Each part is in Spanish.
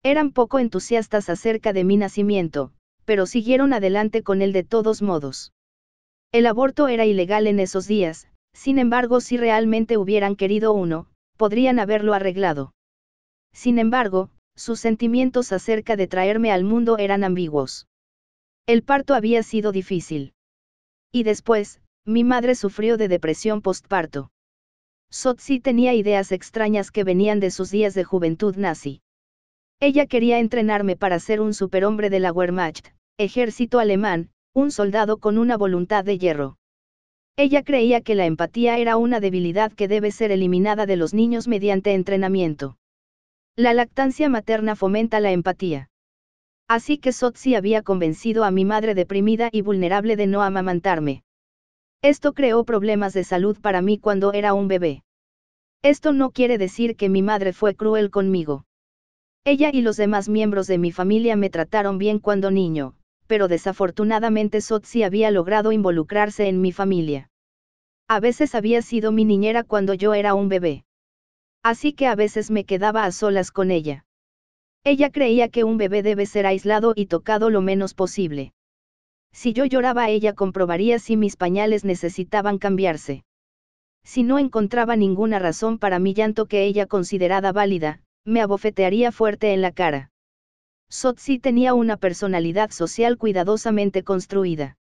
Eran poco entusiastas acerca de mi nacimiento, pero siguieron adelante con él de todos modos. El aborto era ilegal en esos días, sin embargo, si realmente hubieran querido uno, podrían haberlo arreglado. Sin embargo, sus sentimientos acerca de traerme al mundo eran ambiguos. El parto había sido difícil. Y después, mi madre sufrió de depresión postparto. Sotsi tenía ideas extrañas que venían de sus días de juventud nazi. Ella quería entrenarme para ser un superhombre de la Wehrmacht, ejército alemán, un soldado con una voluntad de hierro. Ella creía que la empatía era una debilidad que debe ser eliminada de los niños mediante entrenamiento. La lactancia materna fomenta la empatía. Así que Sotsi había convencido a mi madre deprimida y vulnerable de no amamantarme. Esto creó problemas de salud para mí cuando era un bebé. Esto no quiere decir que mi madre fue cruel conmigo. Ella y los demás miembros de mi familia me trataron bien cuando niño, pero desafortunadamente Sotsi había logrado involucrarse en mi familia. A veces había sido mi niñera cuando yo era un bebé. Así que a veces me quedaba a solas con ella. Ella creía que un bebé debe ser aislado y tocado lo menos posible. Si yo lloraba, ella comprobaría si mis pañales necesitaban cambiarse. Si no encontraba ninguna razón para mi llanto que ella considerara válida, me abofetearía fuerte en la cara. Sotsi tenía una personalidad social cuidadosamente construida.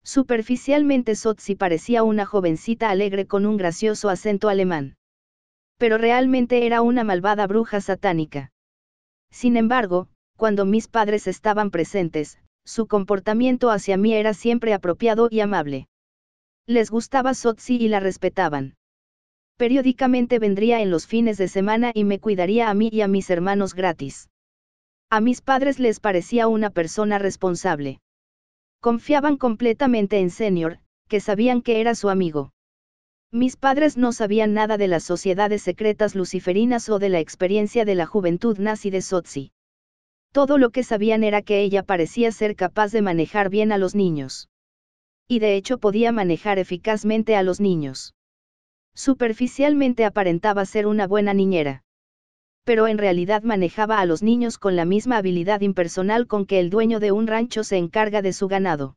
Superficialmente Sotsi parecía una jovencita alegre con un gracioso acento alemán. Pero realmente era una malvada bruja satánica. Sin embargo, cuando mis padres estaban presentes, su comportamiento hacia mí era siempre apropiado y amable. Les gustaba Sotsi y la respetaban. Periódicamente vendría en los fines de semana y me cuidaría a mí y a mis hermanos gratis. A mis padres les parecía una persona responsable. Confiaban completamente en Senior, que sabían que era su amigo. Mis padres no sabían nada de las sociedades secretas luciferinas o de la experiencia de la juventud nazi de Sotsi. Todo lo que sabían era que ella parecía ser capaz de manejar bien a los niños. Y de hecho podía manejar eficazmente a los niños. Superficialmente aparentaba ser una buena niñera. Pero en realidad manejaba a los niños con la misma habilidad impersonal con que el dueño de un rancho se encarga de su ganado.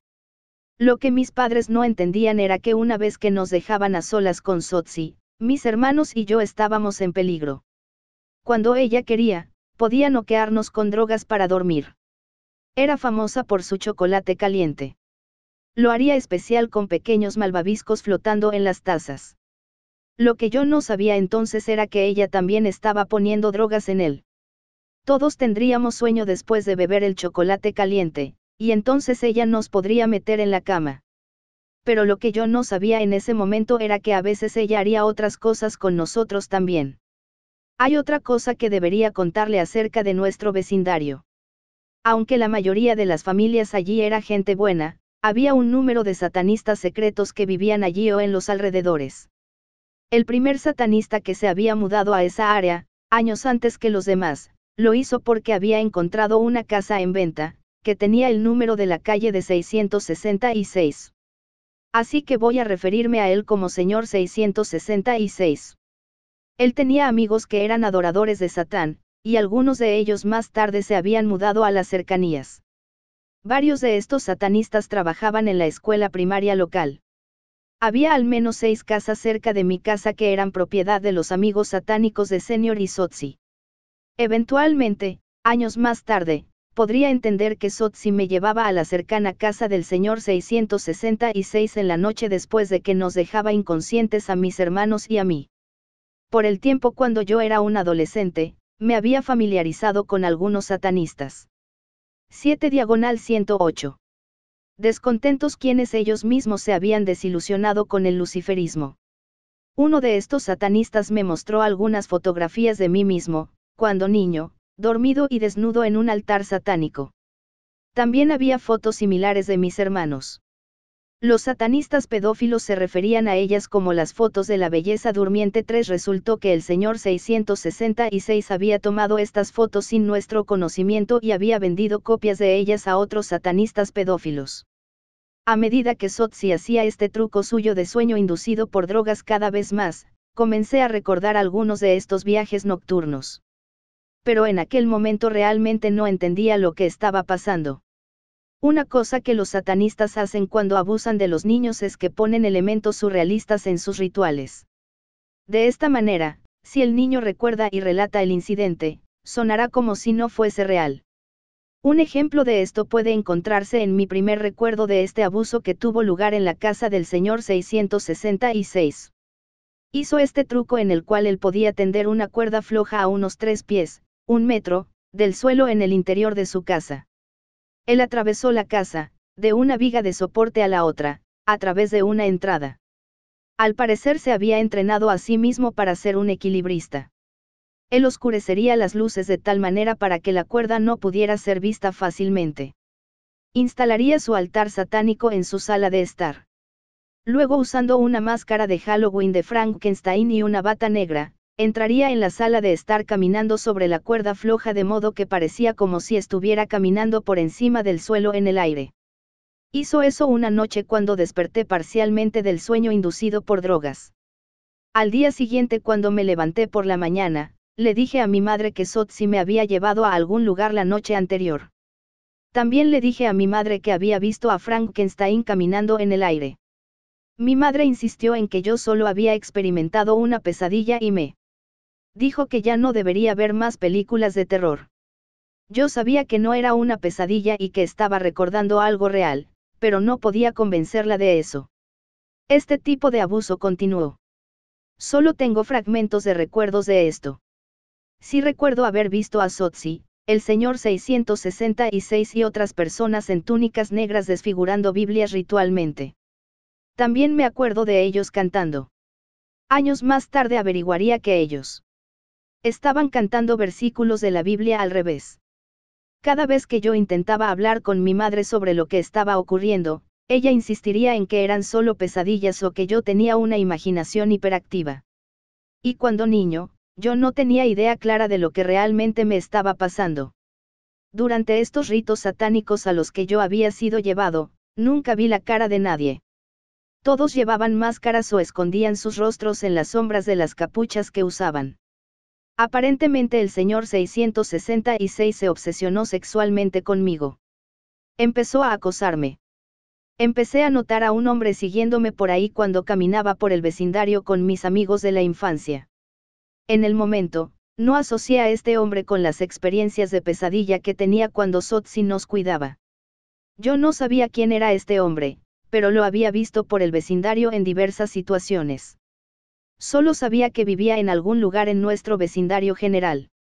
Lo que mis padres no entendían era que una vez que nos dejaban a solas con Sotsi, mis hermanos y yo estábamos en peligro. Cuando ella quería, podía noquearnos con drogas para dormir. Era famosa por su chocolate caliente. Lo haría especial con pequeños malvaviscos flotando en las tazas. Lo que yo no sabía entonces era que ella también estaba poniendo drogas en él. Todos tendríamos sueño después de beber el chocolate caliente, y entonces ella nos podría meter en la cama. Pero lo que yo no sabía en ese momento era que a veces ella haría otras cosas con nosotros también. Hay otra cosa que debería contarle acerca de nuestro vecindario. Aunque la mayoría de las familias allí era gente buena, había un número de satanistas secretos que vivían allí o en los alrededores. El primer satanista que se había mudado a esa área, años antes que los demás, lo hizo porque había encontrado una casa en venta, que tenía el número de la calle de 666. Así que voy a referirme a él como señor 666. Él tenía amigos que eran adoradores de Satán, y algunos de ellos más tarde se habían mudado a las cercanías. Varios de estos satanistas trabajaban en la escuela primaria local. Había al menos 6 casas cerca de mi casa que eran propiedad de los amigos satánicos de Senior y Sotsi. Eventualmente, años más tarde, podría entender que Sotsi me llevaba a la cercana casa del señor 666 en la noche después de que nos dejaba inconscientes a mis hermanos y a mí. Por el tiempo cuando yo era un adolescente, me había familiarizado con algunos satanistas. 7/108. Descontentos quienes ellos mismos se habían desilusionado con el luciferismo. Uno de estos satanistas me mostró algunas fotografías de mí mismo, cuando niño, dormido y desnudo en un altar satánico. También había fotos similares de mis hermanos. Los satanistas pedófilos se referían a ellas como las fotos de la belleza durmiente 3. Resultó que el señor 666 había tomado estas fotos sin nuestro conocimiento y había vendido copias de ellas a otros satanistas pedófilos. A medida que Sotsi hacía este truco suyo de sueño inducido por drogas cada vez más, comencé a recordar algunos de estos viajes nocturnos. pero en aquel momento realmente no entendía lo que estaba pasando. Una cosa que los satanistas hacen cuando abusan de los niños es que ponen elementos surrealistas en sus rituales. De esta manera, si el niño recuerda y relata el incidente, sonará como si no fuese real. Un ejemplo de esto puede encontrarse en mi primer recuerdo de este abuso que tuvo lugar en la casa del señor 666. Hizo este truco en el cual él podía tender una cuerda floja a unos 3 pies, 1 metro, del suelo en el interior de su casa. Él atravesó la casa, de una viga de soporte a la otra, a través de una entrada. Al parecer se había entrenado a sí mismo para ser un equilibrista. Él oscurecería las luces de tal manera para que la cuerda no pudiera ser vista fácilmente. Instalaría su altar satánico en su sala de estar. Luego, usando una máscara de Halloween de Frankenstein y una bata negra, entraría en la sala de estar caminando sobre la cuerda floja de modo que parecía como si estuviera caminando por encima del suelo en el aire. Hizo eso una noche cuando desperté parcialmente del sueño inducido por drogas. Al día siguiente, cuando me levanté por la mañana, le dije a mi madre que Sotzi me había llevado a algún lugar la noche anterior. También le dije a mi madre que había visto a Frankenstein caminando en el aire. Mi madre insistió en que yo solo había experimentado una pesadilla y me dijo que ya no debería ver más películas de terror. Yo sabía que no era una pesadilla y que estaba recordando algo real, pero no podía convencerla de eso. Este tipo de abuso continuó. Solo tengo fragmentos de recuerdos de esto. Sí recuerdo haber visto a Sotzi, el señor 666 y otras personas en túnicas negras desfigurando Biblias ritualmente. También me acuerdo de ellos cantando. Años más tarde averiguaría que ellos estaban cantando versículos de la Biblia al revés. Cada vez que yo intentaba hablar con mi madre sobre lo que estaba ocurriendo, ella insistiría en que eran solo pesadillas o que yo tenía una imaginación hiperactiva. Y cuando niño, yo no tenía idea clara de lo que realmente me estaba pasando. Durante estos ritos satánicos a los que yo había sido llevado, nunca vi la cara de nadie. Todos llevaban máscaras o escondían sus rostros en las sombras de las capuchas que usaban. Aparentemente el señor 666 se obsesionó sexualmente conmigo. Empezó a acosarme. Empecé a notar a un hombre siguiéndome por ahí cuando caminaba por el vecindario con mis amigos de la infancia. En el momento, no asocié a este hombre con las experiencias de pesadilla que tenía cuando Sotzi nos cuidaba. Yo no sabía quién era este hombre, pero lo había visto por el vecindario en diversas situaciones. Solo sabía que vivía en algún lugar en nuestro vecindario general.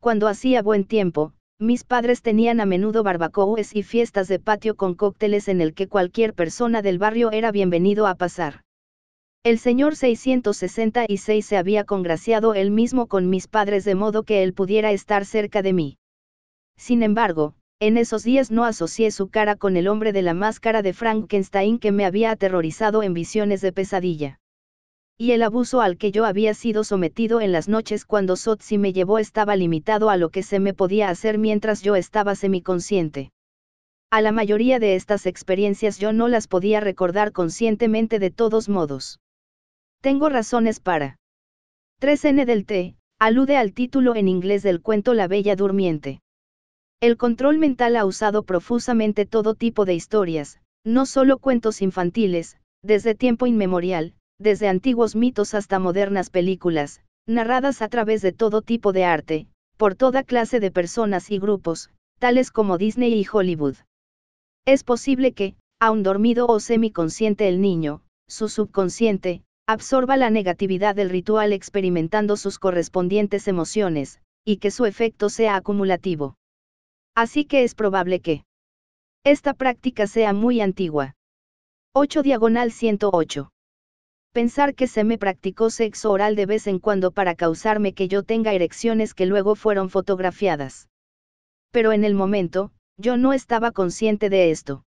Cuando hacía buen tiempo, mis padres tenían a menudo barbacoas y fiestas de patio con cócteles en el que cualquier persona del barrio era bienvenido a pasar. El señor 666 se había congraciado él mismo con mis padres de modo que él pudiera estar cerca de mí. Sin embargo, en esos días no asocié su cara con el hombre de la máscara de Frankenstein que me había aterrorizado en visiones de pesadilla. Y el abuso al que yo había sido sometido en las noches cuando Sotzi me llevó estaba limitado a lo que se me podía hacer mientras yo estaba semiconsciente. A la mayoría de estas experiencias yo no las podía recordar conscientemente de todos modos. Tengo razones para. 3N del T, alude al título en inglés del cuento La Bella Durmiente. El control mental ha usado profusamente todo tipo de historias, no solo cuentos infantiles, desde tiempo inmemorial, desde antiguos mitos hasta modernas películas, narradas a través de todo tipo de arte, por toda clase de personas y grupos, tales como Disney y Hollywood. Es posible que, aun dormido o semiconsciente el niño, su subconsciente, absorba la negatividad del ritual experimentando sus correspondientes emociones, y que su efecto sea acumulativo. Así que es probable que esta práctica sea muy antigua. 8/108. Pensar que se me practicó sexo oral de vez en cuando para causarme que yo tenga erecciones que luego fueron fotografiadas. Pero en el momento, yo no estaba consciente de esto.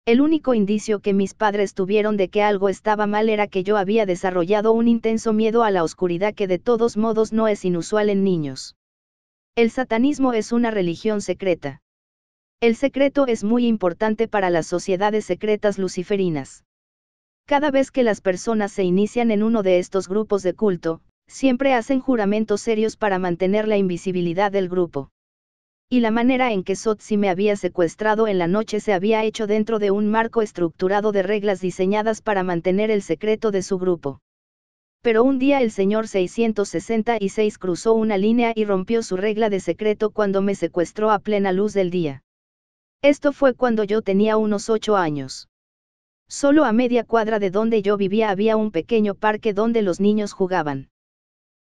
El único indicio que mis padres tuvieron de que algo estaba mal era que yo había desarrollado un intenso miedo a la oscuridad que de todos modos no es inusual en niños. El satanismo es una religión secreta. El secreto es muy importante para las sociedades secretas luciferinas. Cada vez que las personas se inician en uno de estos grupos de culto, siempre hacen juramentos serios para mantener la invisibilidad del grupo. Y la manera en que Sotsi me había secuestrado en la noche se había hecho dentro de un marco estructurado de reglas diseñadas para mantener el secreto de su grupo. Pero un día el señor 666 cruzó una línea y rompió su regla de secreto cuando me secuestró a plena luz del día. Esto fue cuando yo tenía unos 8 años. Solo a media cuadra de donde yo vivía había un pequeño parque donde los niños jugaban.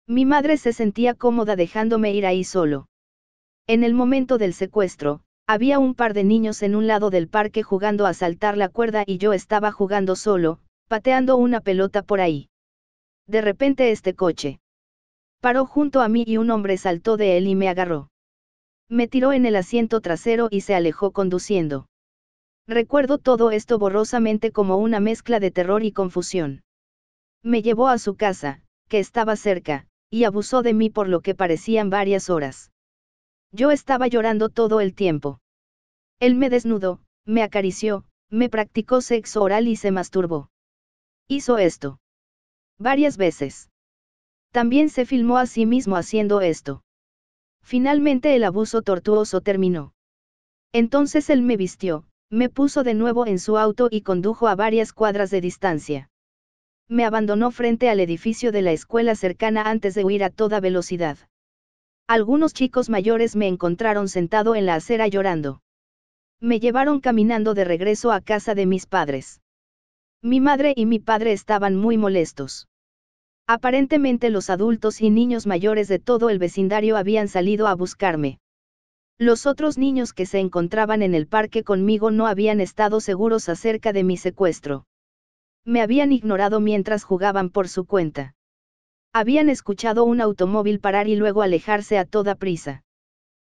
Mi madre se sentía cómoda dejándome ir ahí solo. En el momento del secuestro, había un par de niños en un lado del parque jugando a saltar la cuerda y yo estaba jugando solo, pateando una pelota por ahí. De repente este coche paró junto a mí y un hombre saltó de él y me agarró. Me tiró en el asiento trasero y se alejó conduciendo. Recuerdo todo esto borrosamente como una mezcla de terror y confusión. Me llevó a su casa, que estaba cerca, y abusó de mí por lo que parecían varias horas. Yo estaba llorando todo el tiempo. Él me desnudó, me acarició, me practicó sexo oral y se masturbó. Hizo esto varias veces. También se filmó a sí mismo haciendo esto. Finalmente el abuso tortuoso terminó. Entonces él me vistió, me puso de nuevo en su auto y condujo a varias cuadras de distancia. Me abandonó frente al edificio de la escuela cercana antes de huir a toda velocidad. Algunos chicos mayores me encontraron sentado en la acera llorando. Me llevaron caminando de regreso a casa de mis padres. Mi madre y mi padre estaban muy molestos. Aparentemente los adultos y niños mayores de todo el vecindario habían salido a buscarme. Los otros niños que se encontraban en el parque conmigo no habían estado seguros acerca de mi secuestro. Me habían ignorado mientras jugaban por su cuenta. Habían escuchado un automóvil parar y luego alejarse a toda prisa.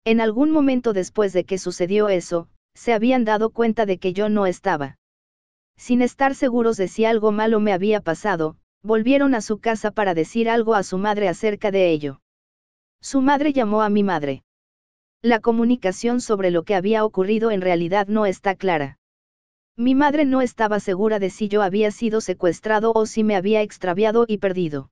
En algún momento después de que sucedió eso, se habían dado cuenta de que yo no estaba. Sin estar seguros de si algo malo me había pasado, volvieron a su casa para decir algo a su madre acerca de ello. Su madre llamó a mi madre. La comunicación sobre lo que había ocurrido en realidad no está clara. Mi madre no estaba segura de si yo había sido secuestrado o si me había extraviado y perdido.